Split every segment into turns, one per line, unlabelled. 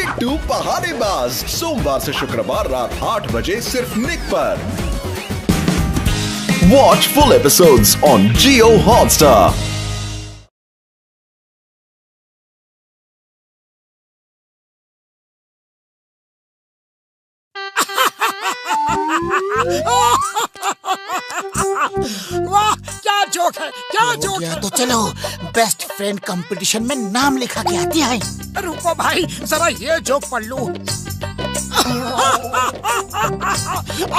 किट्टू पहाड़ीबाज, सोमवार से शुक्रवार रात 8 बजे सिर्फ निक पर। Watch full episodes on Jio Hotstar.
वाह, क्या जोक है, क्या जोक है।
तो चलो बेस्ट फ्रेंड कंपटीशन में नाम लिखा के आते हैं।
रुको भाई, जरा ये जोक पढ़ लूं।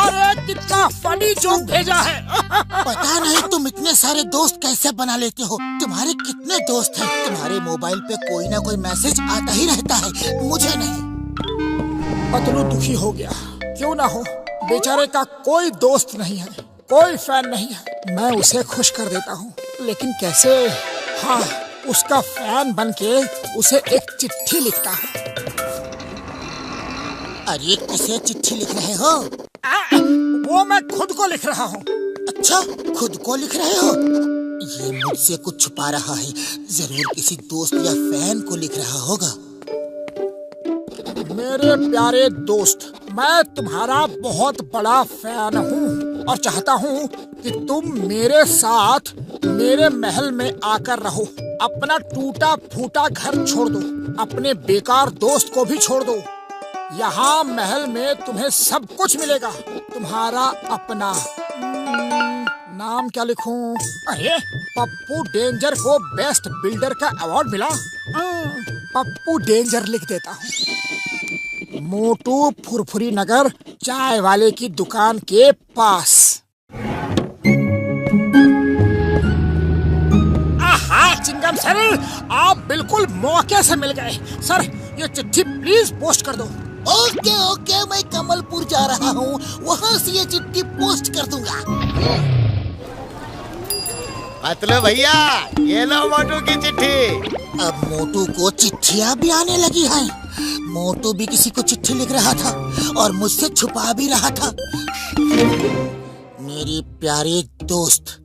अरे कितना फनी जोक भेजा है।
पता नहीं तुम इतने सारे दोस्त कैसे बना लेते हो। तुम्हारे कितने दोस्त हैं? तुम्हारे मोबाइल पे कोई ना कोई मैसेज आता ही रहता है, मुझे नहीं।
पतलू दुखी हो गया। क्यों ना हो, बेचारे का कोई दोस्त नहीं है, कोई फैन नहीं है। मैं उसे खुश कर देता हूँ, लेकिन कैसे? हाँ, उसका फैन बनके उसे एक चिट्ठी लिखता हूँ।
अरे किसे चिट्ठी लिख रहे हो?
वो मैं खुद को लिख रहा हूँ।
अच्छा, खुद को लिख रहे हो? ये मुझसे कुछ छुपा रहा है। जरूर किसी दोस्त या फैन को लिख रहा होगा।
मेरे प्यारे दोस्त, मैं तुम्हारा बहुत बड़ा फैन हूँ और चाहता हूँ कि तुम मेरे साथ मेरे महल में आकर रहो। अपना टूटा फूटा घर छोड़ दो, अपने बेकार दोस्त को भी छोड़ दो। यहाँ महल में तुम्हें सब कुछ मिलेगा। तुम्हारा अपना नाम क्या लिखूं? अरे पप्पू डेंजर को बेस्ट बिल्डर का अवार्ड मिला। पप्पू डेंजर लिख देता हूँ। मोटू फुरफुरी नगर, चाय वाले की दुकान के पास। आहा चिंगम सर, आप बिल्कुल मौके से मिल गए। सर, ये चिट्ठी प्लीज पोस्ट कर दो।
ओके ओके, मैं कमलपुर जा रहा हूँ, वहाँ से ये चिट्ठी पोस्ट कर दूंगा।
पतलू भैया, ये लो मोटू की चिट्ठी।
अब मोटू को चिट्ठियाँ भी आने लगी हैं। मोटू भी किसी को चिट्ठी लिख रहा था और मुझसे छुपा भी रहा था। मेरे प्यारे दोस्त,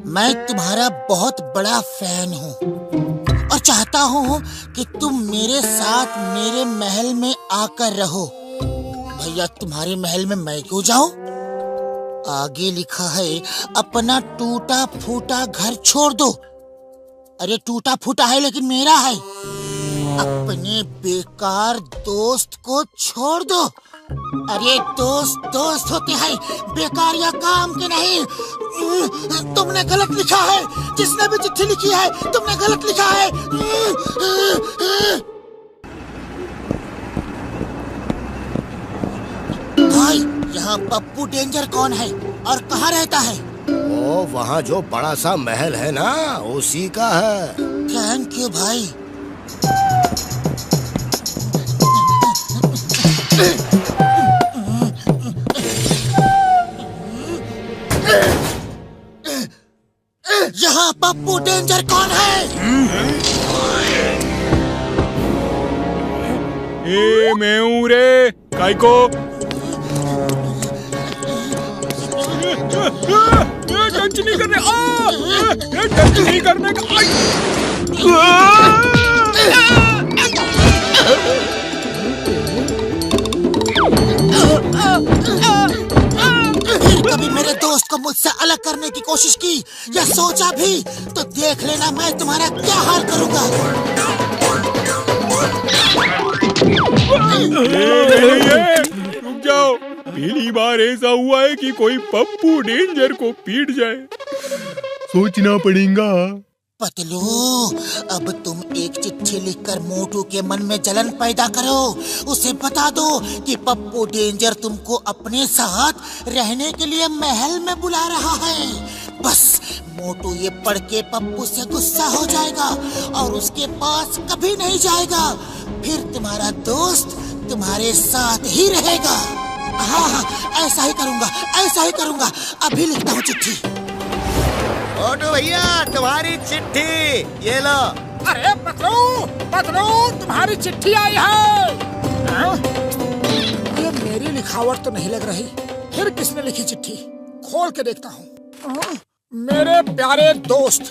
मैं तुम्हारा बहुत बड़ा फैन हूँ और चाहता हूँ कि तुम मेरे साथ मेरे महल में आकर रहो। भैया, तुम्हारे महल में मैं क्यों जाऊँ? आगे लिखा है, अपना टूटा फूटा घर छोड़ दो। अरे टूटा फूटा है लेकिन मेरा है। अपने बेकार दोस्त को छोड़ दो। अरे दोस्त दोस्त होते हैं, बेकार या काम के नहीं। तुमने गलत लिखा है। जिसने भी चिट्ठी लिखी है, तुमने गलत लिखा है। भाई, यहाँ पप्पू डेंजर कौन है और कहाँ रहता है?
ओ, वहाँ जो बड़ा सा महल है ना, उसी का है।
थैंक यू भाई। यहाँ पप्पू डेंजर कौन है?
ए मैं हूँ रे, काय को? टच नहीं करने, टच नहीं करने का।
कभी मेरे दोस्त को मुझसे अलग करने की कोशिश की या सोचा भी तो देख लेना मैं तुम्हारा क्या हाल करूंगा।
रुक जाओ, पहली बार ऐसा हुआ है कि कोई पप्पू डेंजर को पीट जाए। सोचना पड़ेगा।
पतलू, अब तुम एक चिट्ठी लिखकर मोटू के मन में जलन पैदा करो। उसे बता दो कि पप्पू डेंजर तुमको अपने साथ रहने के लिए महल में बुला रहा है। बस मोटू ये पढ़ के पप्पू से गुस्सा हो जाएगा और उसके पास कभी नहीं जाएगा। फिर तुम्हारा दोस्त तुम्हारे साथ ही रहेगा। हाँ, ऐसा ही करूँगा, ऐसा ही करूँगा। अभी लिखता हूँ चिट्ठी।
मोटू भैया, तुम्हारी चिट्ठी, ये लो।
अरे पतलू, पतलू, तुम्हारी चिट्ठी आई है। ये मेरी लिखावट तो नहीं लग रही। फिर किसने लिखी चिट्ठी? खोल के देखता हूँ। मेरे प्यारे दोस्त,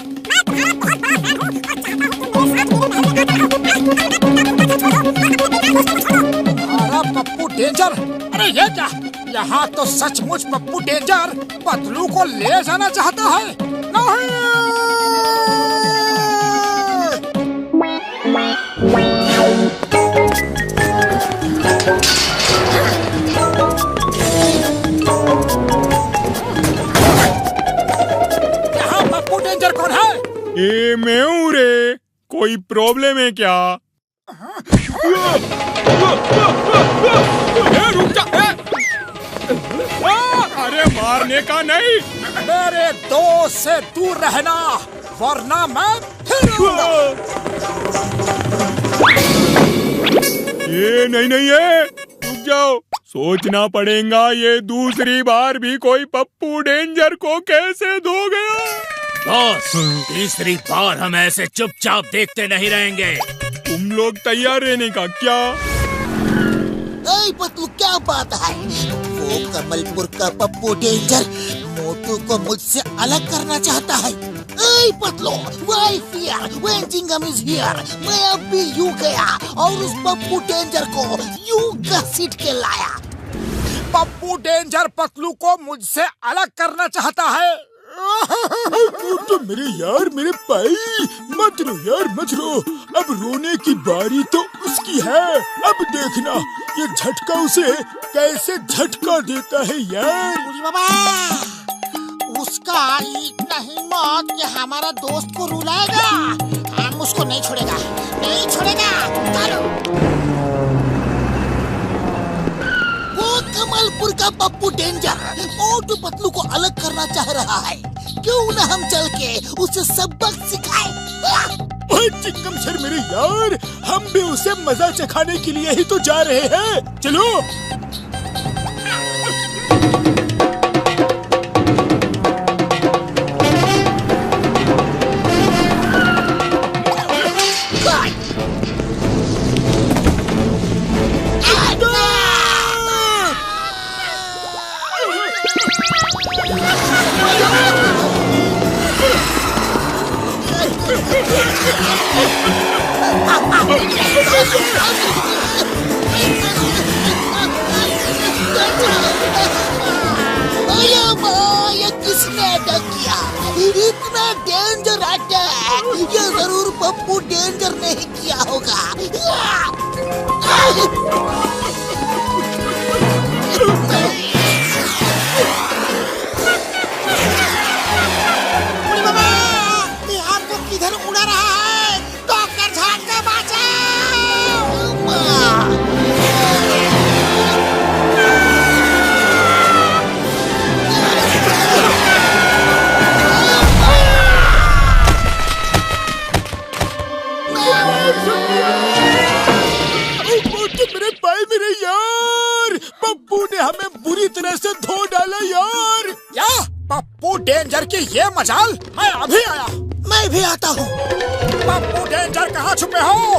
डेंजर, अरे ये क्या? यहाँ तो सचमुच पप्पू डेंजर पतलू को ले जाना चाहता है। नहीं! यहाँ पप्पू डेंजर कौन है?
ए मैं हूँ रे, कोई प्रॉब्लम है क्या? रुक जा! अरे मारने का नहीं,
मेरे दोस्त से दूर रहना वरना मैं फिर आऊंगा।
ये नहीं है, रुक जाओ, सोचना पड़ेगा ये दूसरी बार भी कोई पप्पू डेंजर को कैसे धो गया।
बॉस, तीसरी बार हम ऐसे चुपचाप देखते नहीं रहेंगे।
तुम लोग तैयार रहने का क्या?
ऐ पतलू, क्या बात है? वो कमलपुर का पप्पू डेंजर मोटू को मुझसे अलग करना चाहता है। ऐ Patlu, why fear when Chingam is here? मैं अब भी यूं गया और उस पप्पू डेंजर को यूं घसीट के लाया।
पप्पू डेंजर पतलू को मुझसे अलग करना चाहता है।
तो मेरे यार, मेरे भाई, मत रो यार, मत रो। अब रोने की बारी तो उसकी है। अब देखना ये झटका उसे कैसे झटका देता है यार।
बुढ़ी बाबा, उसका इतना हिम्मत कि हमारा दोस्त को रुलाएगा। हम उसको नहीं छोड़ेगा, नहीं छोड़ेगा। चलो। वो कमलपुर का पप्पू डेंजर मोटू पतलू को अलग करना चाह रहा है। क्यों ना हम चल के उसे सबक सिखाएं?
चिकम सर मेरे यार, हम भी उसे मजा चखाने के लिए ही तो जा रहे हैं। चलो।
ये किसने अटैक किया? इतना डेंजर अटैक ये जरूर पप्पू डेंजर ने ही किया होगा। आपको किधर उड़ा रहा है? डॉक्टर झांका
मेरे भाई, मेरे यार, पप्पू ने हमें बुरी तरह से धो डाला यार।
क्या पप्पू डेंजर की ये मजाल? मैं अभी आया।
मैं भी आता हूँ।
पप्पू डेंजर कहाँ छुपे हो?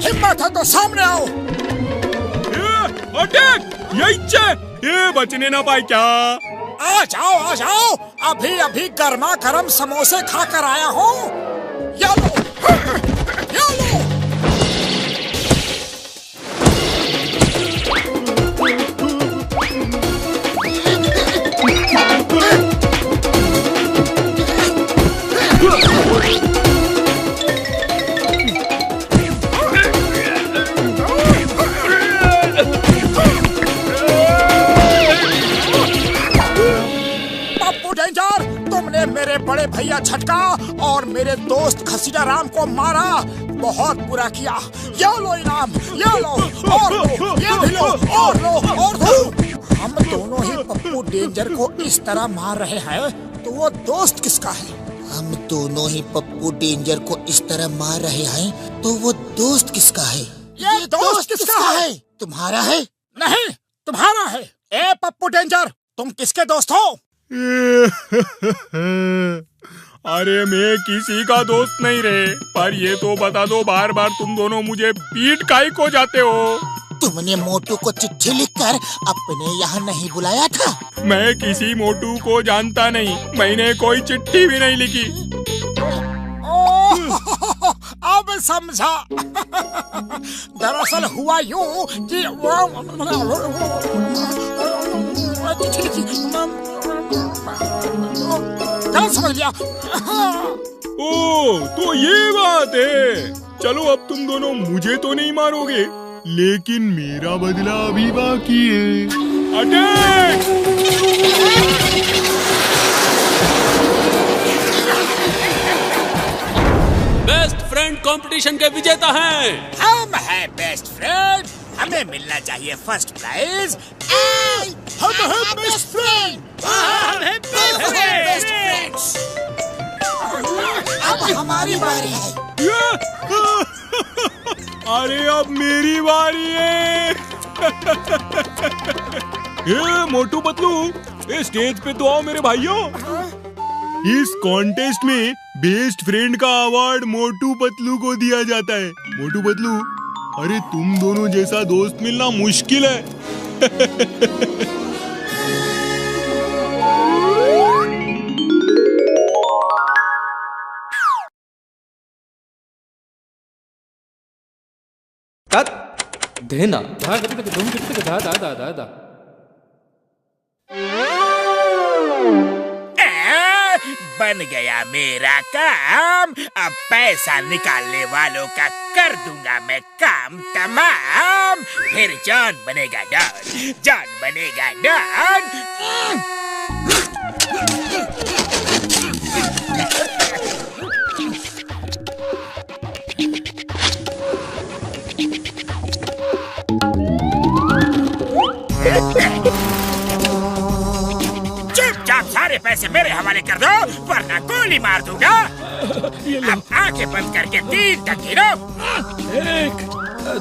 हिम्मत है तो सामने आओ।
अटैक! ये बचने ना पाए क्या?
आ जाओ, आ जाओ। अभी अभी गर्मा गर्म समोसे खा कर आया हूँ। ये लो, ये लो। पप्पू डेंजर, तुमने मेरे बड़े भैया झटका और मेरे दोस्त खसीटा राम को मारा। बहुत बुरा किया। ये लो इनाम, ये लो, और लो, ये भी लो, और लो, और दो। हम दोनों ही पप्पू डेंजर को इस तरह मार रहे हैं, तो वो दोस्त किसका है?
हम दोनों ही पप्पू डेंजर को इस तरह मार रहे हैं, तो वो दोस्त किसका है?
ये दोस्त किसका है?
तुम्हारा है?
नहीं, तुम्हारा है। ए पप्पू डेंजर, तुम किसके दोस्त हो?
अरे मैं किसी का दोस्त नहीं रे, पर ये तो बता दो, बार बार तुम दोनों मुझे पीट काहे को जाते हो?
तुमने मोटू को चिट्ठी लिखकर अपने यहाँ नहीं बुलाया था?
मैं किसी मोटू को जानता नहीं, मैंने कोई चिट्ठी भी नहीं लिखी।
अब समझा। दरअसल हुआ यूं कि गलत समझ लिया।
ओ, तो ये बात है। चलो अब तुम दोनों मुझे तो नहीं मारोगे, लेकिन मेरा बदला अभी बाकी है। अटैक!
बेस्ट फ्रेंड कंपटीशन के विजेता हैं
हम हैं बेस्ट फ्रेंड, हमें मिलना चाहिए फर्स्ट प्राइज।
हम हैं बेस्ट फ्रेंड।
हम हैं बेस्ट फ्रेंड्स।
अब हमारी बारी है।
अरे अब मेरी बारी है। ये मोटू पतलू, ये स्टेज पे तो आओ मेरे भाइयों। इस कॉन्टेस्ट में बेस्ट फ्रेंड का अवार्ड मोटू पतलू को दिया जाता है। मोटू पतलू, अरे तुम दोनों जैसा दोस्त मिलना मुश्किल है।
देना
बन गया मेरा काम। अब पैसा निकालने वालों का कर दूंगा मैं काम तमाम। फिर जॉन बनेगा डॉन, जॉन बनेगा डॉन। चुपचाप सारे पैसे मेरे हवाले कर दो, वरना गोली मार दूंगा। अब आंखें बंद करके 3 तक गिनो।
1,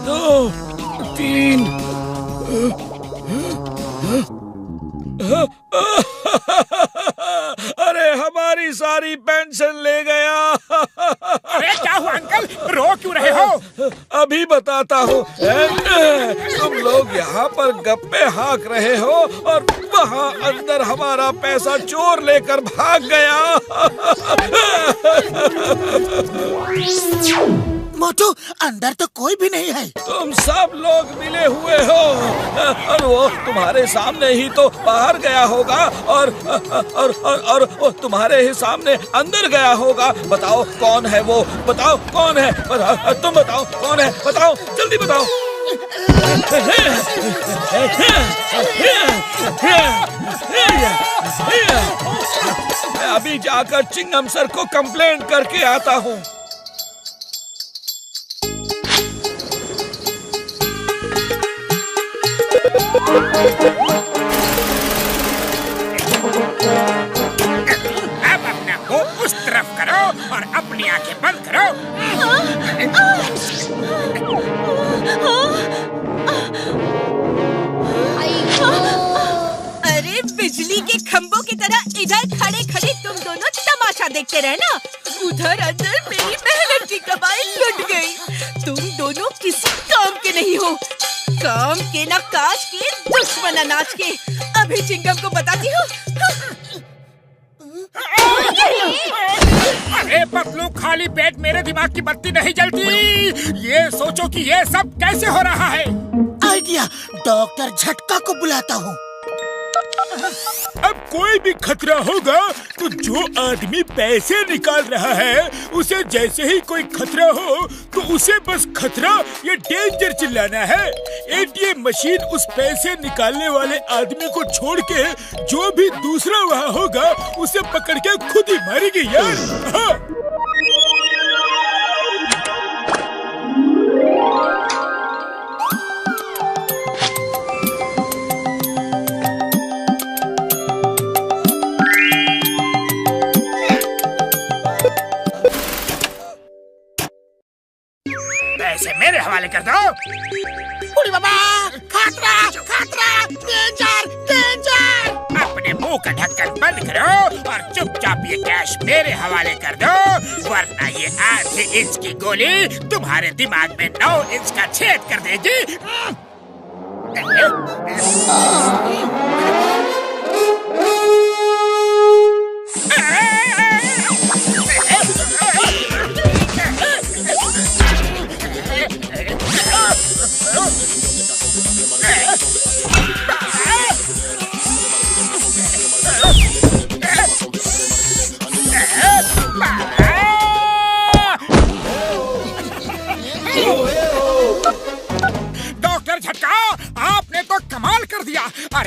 2, 3। अरे हमारी सारी पेंशन ले गया।
अरे क्या हुआ अंकल, रो क्यों रहे हो?
अभी बताता हूँ। तुम लोग यहाँ पर गप्पे हाँक रहे हो और वहाँ अंदर हमारा पैसा चोर लेकर भाग गया।
मोटू, अंदर तो कोई भी नहीं है।
तुम सब लोग मिले हुए हो और वो तुम्हारे सामने ही तो बाहर गया होगा और वो तुम्हारे ही सामने अंदर गया होगा। बताओ कौन है वो, बताओ कौन है, तुम बताओ कौन है, बताओ जल्दी बताओ। मैं अभी जाकर चिंगम सर को कंप्लेंट करके आता हूँ।
अब अपना मुंह उस तरफ करो और अपनी आंखें बंद करो।
अरे बिजली के खंभों की तरह इधर खड़े खड़े तुम दोनों तमाशा देखते रहना। उधर अंदर मेरी मेहनत की कमाई लुट गई। तुम दोनों किसी काम के नहीं हो, काम के ना काज के, दुश्मन अनाज के। अभी चिंगम को बताती हूँ।
अरे पतलू, खाली पेट मेरे दिमाग की बत्ती नहीं जलती। ये सोचो कि ये सब कैसे हो रहा है।
आइडिया, डॉक्टर झटका को बुलाता हूँ।
अब कोई भी खतरा होगा तो जो आदमी पैसे निकाल रहा है उसे जैसे ही कोई खतरा हो तो उसे बस खतरा या डेंजर चिल्लाना है। एटीएम मशीन उस पैसे निकालने वाले आदमी को छोड़ के जो भी दूसरा वहाँ होगा उसे पकड़ के खुद ही मारेगी यार। हाँ।
पैसे मेरे हवाले कर दो।
उड़ी बाबा, खतरा, खतरा, डेंजर, डेंजर।
अपने मुंह का ढक्कन बंद करो और चुपचाप ये कैश मेरे हवाले कर दो, वरना ये 8 इंच की गोली तुम्हारे दिमाग में 9 इंच का छेद कर देगी।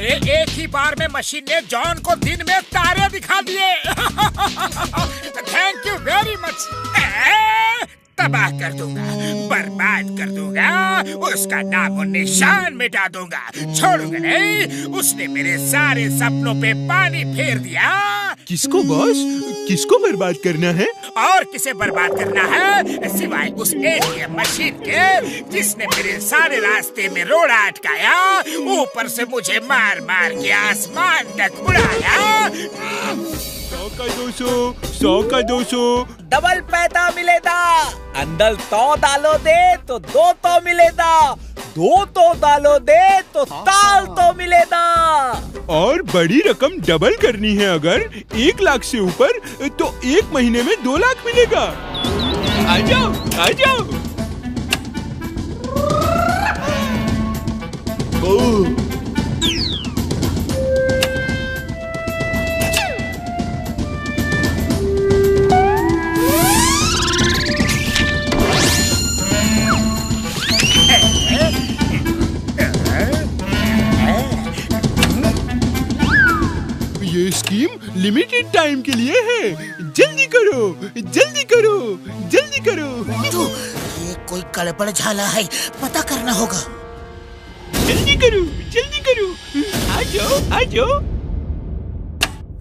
अरे एक ही बार में मशीन ने जॉन को दिन में तारे दिखा दिए। Thank you very much. तबाह कर दूंगा, बर्बाद कर दूंगा, उसका नाम और निशान मिटा दूंगा, छोड़ूंगा नहीं। उसने मेरे सारे सपनों पे पानी फेर दिया।
किसको बॉस? किसको बर्बाद करना है?
और किसे बर्बाद करना है सिवाय उस एटीएम मशीन के जिसने मेरे सारे रास्ते में रोड़ा अटकाया, ऊपर से मुझे मार मार के आसमान तक उड़ाया।
100 का 200, 100 का 200।
डबल पैदा मिलेगा। अंदर 100 डालो दे तो 2 तो मिलेगा, 2 तो डालो दे तो ताल तो मिलेगा।
और बड़ी रकम डबल करनी है अगर 1 लाख से ऊपर तो 1 महीने में 2 लाख मिलेगा। आ जाओ, आ जाओ। ये स्कीम लिमिटेड टाइम के लिए है। जल्दी करो, जल्दी करो, जल्दी करो।
तो ये कोई गड़बड़ झाला है, पता करना होगा।
जल्दी करो, जल्दी करो। आ जाओ, आ जाओ।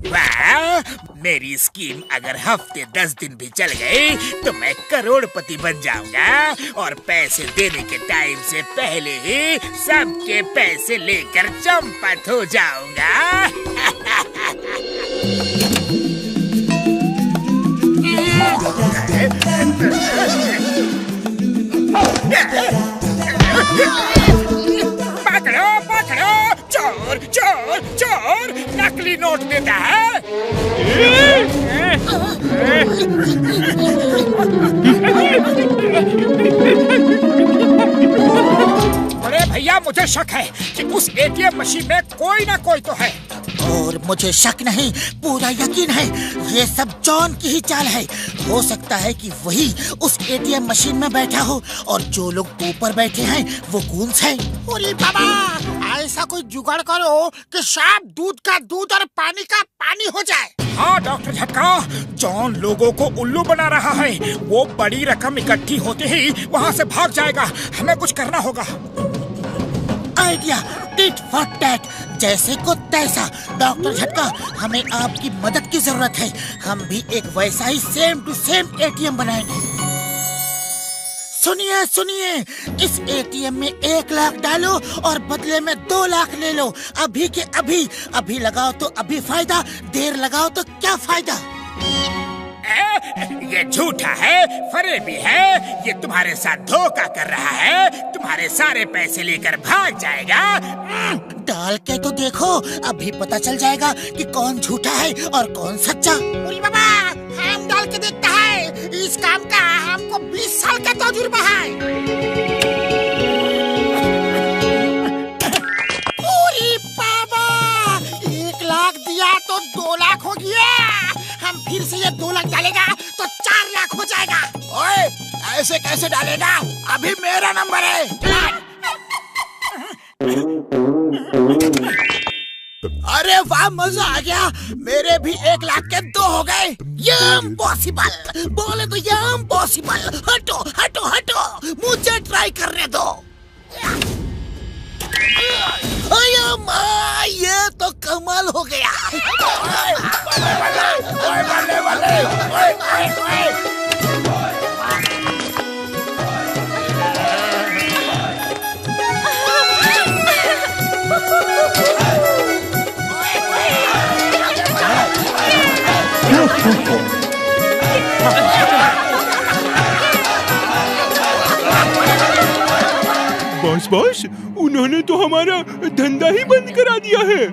वाह, मेरी स्कीम अगर हफ्ते 10 दिन भी चल गई तो मैं करोड़पति बन जाऊंगा और पैसे देने के टाइम से पहले ही सबके पैसे लेकर चंपत हो जाऊंगा। पकड़ो, पकड़ो, चोर, चोर, चोर, नकली नोट देता है। अरे भैया, मुझे शक है कि उस एटीएम मशीन में कोई ना कोई तो है।
और मुझे शक नहीं, पूरा यकीन है ये सब जॉन की ही चाल है। हो सकता है कि वही उस एटीएम मशीन में बैठा हो और जो लोग ऊपर बैठे हैं वो गूंस हैं।
अरे बाबा, ऐसा कोई जुगाड़ करो कि शायद दूध का दूध और पानी का पानी हो जाए। हाँ डॉक्टर झटका, जॉन लोगों को उल्लू बना रहा है। वो बड़ी रकम इकट्ठी होते ही वहाँ से भाग जाएगा। हमें कुछ करना होगा।
आइडिया, टिट फॉर टैट, जैसे को तैसा। डॉक्टर झटका, हमें आपकी मदद की जरूरत है। हम भी एक वैसा ही सेम टू सेम एटीएम बनाएंगे। सुनिए सुनिए, इस एटीएम में 1 लाख डालो और बदले में 2 लाख ले लो। अभी के अभी। अभी लगाओ तो अभी फायदा, देर लगाओ तो क्या फायदा।
ये झूठा है, फरेबी है। ये तुम्हारे साथ धोखा कर रहा है। तुम्हारे सारे पैसे लेकर भाग जाएगा।
डाल के तो देखो, अभी पता चल जाएगा कि कौन झूठा है और कौन सच्चा।
बाबा, हम डाल के देखता है। इस काम का हमको 20 साल का तजुर्बा है। पूरी बाबा, 1 लाख दिया तो 2 लाख हो गया। हम फिर से ये 2 लाख डालेगा तो 4 लाख हो जाएगा। ओए, ऐसे कैसे डालेगा? अभी मेरा नंबर है। अरे वाह, मजा आ गया। मेरे भी 1 लाख के 2 हो गए। ये इम्पॉसिबल, बोले तो ये इम्पॉसिबल। हटो हटो हटो, मुझे ट्राई करने दो। ये तो कमाल हो गया।
बॉस बॉस, उन्होंने तो हमारा धंधा ही बंद करा दिया है।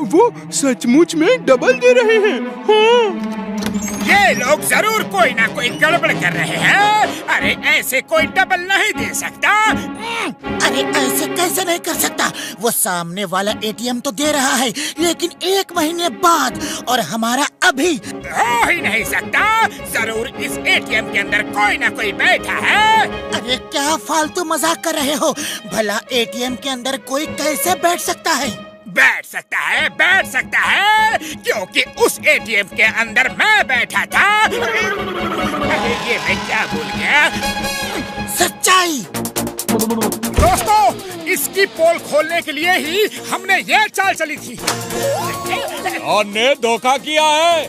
वो सचमुच में डबल दे रहे हैं। हाँ,
ये लोग जरूर कोई ना कोई गड़बड़ कर रहे हैं। अरे ऐसे कोई डबल नहीं दे सकता।
अरे ऐसे कैसे नहीं कर सकता? वो सामने वाला एटीएम तो दे रहा है, लेकिन 1 महीने बाद, और हमारा अभी।
हो ही नहीं सकता। जरूर इस एटीएम के अंदर कोई ना कोई बैठा है।
अरे क्या फालतू मजाक कर रहे हो? भला एटीएम के अंदर कोई कैसे बैठ सकता है?
बैठ सकता है क्योंकि उस एटीएम के अंदर मैं बैठा था। अरे ये मैं क्या भूल गया।
सच्चाई।
दोस्तों, इसकी पोल खोलने के लिए ही हमने ये चाल चली थी।
और ने धोखा किया है।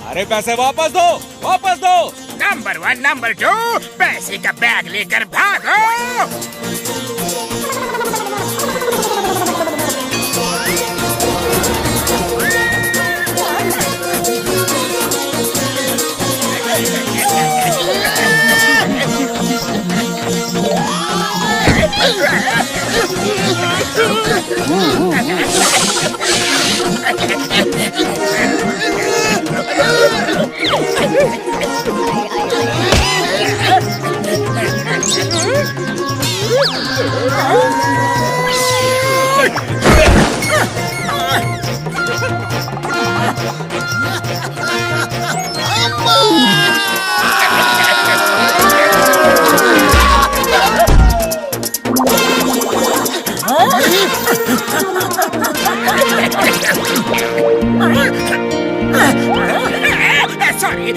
अरे पैसे वापस दो।
नंबर 1, नंबर 2, पैसे का बैग लेकर भागो।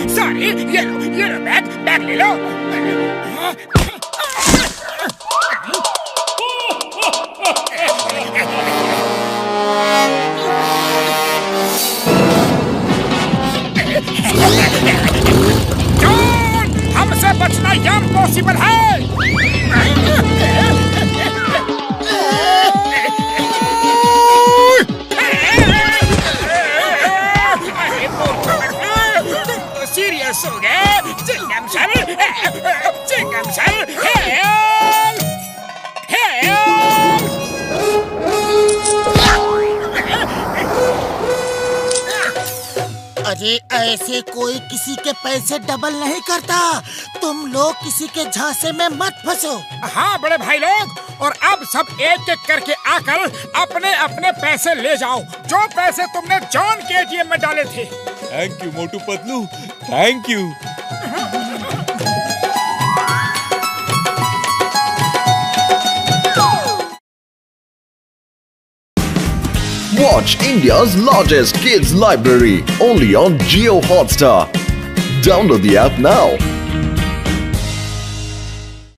सॉरी, ये लो बैग ले लो। हमसे बचना इम्पॉसिबल है। सीरियस हो गए। चिंगम सर,
अरे ऐसे कोई किसी के पैसे डबल नहीं करता। तुम लोग किसी के झांसे में मत फंसो।
हाँ बड़े भाई लोग, और अब सब एक एक करके आकर अपने अपने पैसे ले जाओ, जो पैसे तुमने जॉन के एटीएम में डाले थे।
Thank you Motu Patlu, thank you.
Watch India's largest kids library only on Jio Hotstar. Download the app now.